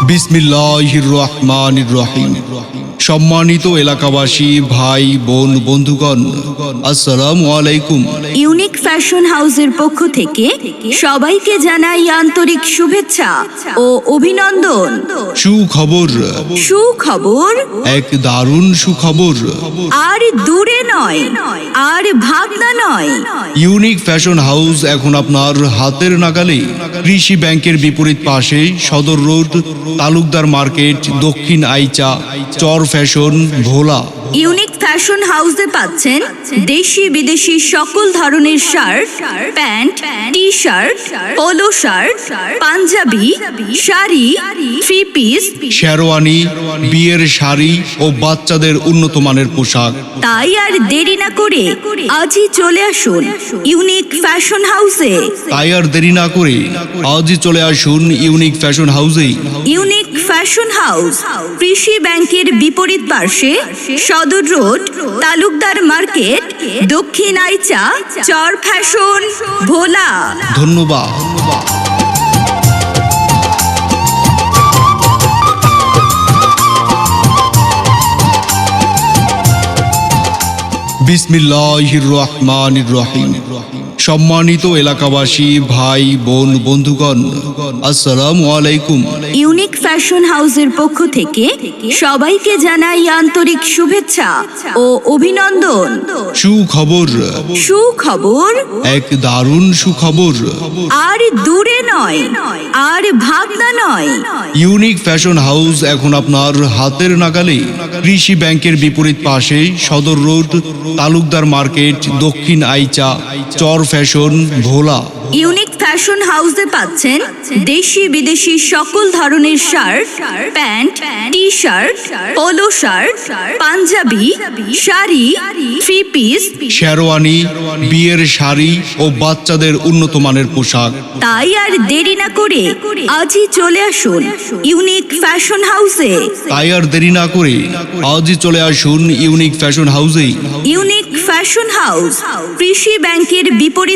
বিসমিল্লাহির রহমানির রহিম। সম্মানিত এলাকাবাসী, ভাই বোন, বন্ধুগণ, আসসালামু আলাইকুম। ইউনিক ফ্যাশন হাউসের পক্ষ থেকে সবাইকে জানাই আন্তরিক শুভেচ্ছা ও অভিনন্দন। সুখবর, সুখবর, এক দারুণ সুখবর। আর দূরে নয়, আর ভাবনা নয়। ইউনিক ফ্যাশন হাউস এখন আপনার হাতের নাগালে। কৃষি ব্যাংকের বিপরীত পাশে, সদর road, Talukdar market, Dakshin Aicha, Char fashion, Bhola. Unique fashion হাউসে পাচ্ছেন দেশি বিদেশি সকল ধরনের shirt, pant, T shirt, polo shirt, Punjabi, sari, three piece, sherwani, বিয়ের শাড়ি ও বাচ্চাদের উন্নত মানের পোশাক। তাই আর দেরি না করে আজই চলে আসুন ইউনিক ফ্যাশন হাউসে। তাই আর দেরি না করে আজই চলে আসুন ইউনিক ফ্যাশন হাউসে। ইউনিক ফ্যাশন হাউস কৃষি ব্যাংকের বিপরীত পার্শ্বে, সদর road, Talukdar market, Dakshin Aicha, Char fashion, ভোলা। ধন্যবাদ। বিসমিল্লাহির রহমানির রহিম। সম্মানিত এলাকাবাসী, ভাই বোন, বন্ধুগণ, আসসালামু আলাইকুম। ইউনিক ফ্যাশন হাউসের পক্ষ থেকে সবাইকে জানাই আন্তরিক শুভেচ্ছা ও অভিনন্দন। সুখবর, সুখবর, এক দারুণ সুখবর। আর দূরে নয়, আর ভাবনা নয়। ইউনিক ফ্যাশন হাউস এখন আপনার হাতের নাগালে। কৃষি ব্যাংকের বিপরীত পাশে, সদর road, Talukdar market, Dakshin Aicha, Char fashion, Bhola. Unique fashion হাউসে পাচ্ছেন দেশি বিদেশি সকল ধরনের shirt, pant, T shirt, polo shirt, Punjabi, sari, three piece, sherwani, বিয়ের শাড়ি ও বাচ্চাদের উন্নত মানের পোশাক। তাই আর দেরি না করে আজই চলে আসুন ইউনিক ফ্যাশন হাউসে। তাই আর দেরি না করে আজই চলে আসুন ইউনিক ফ্যাশন হাউসে। ইউনিক ফ্যাশন হাউস কৃষি ব্যাংকের বিপরীত